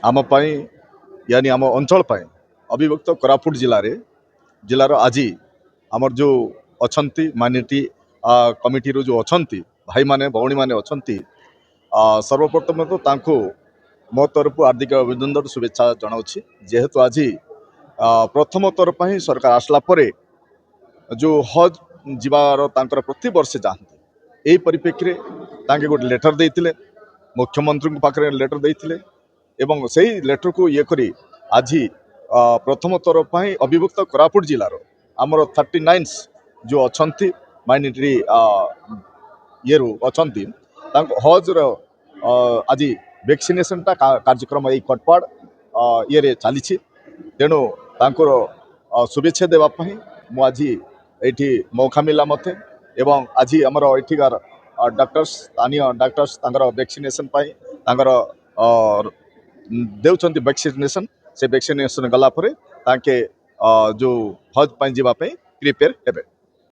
आम यानी आम अंचल अविभक्त कोरापुट जिलार आज आमर जो अछंती माइनॉरिटी कमिटी रो जो अछंती भाई माने भौणी माने अछंती सर्वप्रथम तो तांको मो तरफ हार्दिक अभिनंदन शुभेच्छा जनाऊँगी जेहेतु आज प्रथम थर पर सरकार आसला परे जो हज जीवार तांकर प्रति वर्ष जाती यही परिप्रेक्षी तांके गोटे लेटर देते मुख्यमंत्री पाखे लेटर देते एवं से लेटर को ये करी आज प्रथम थर पर अविभक्त कोरापुट जिलार आमर 39 जो अछंती माइनॉरिटी ये अछंती हज आज वैक्सीनेशन टा कार्यक्रम यही कटपाड़ ये चली तेणु तांकर शुभेच्छा देवाई मु आज ये मौका मिला मत एवं आज आमर एठिकार डॉक्टर्स स्थानीय डॉक्टर्स वैक्सीनेशन देउछंती वैक्सीनेशन से वैक्सीनेशन गला ताके जो हज जावाई प्रिपेयर हेबे।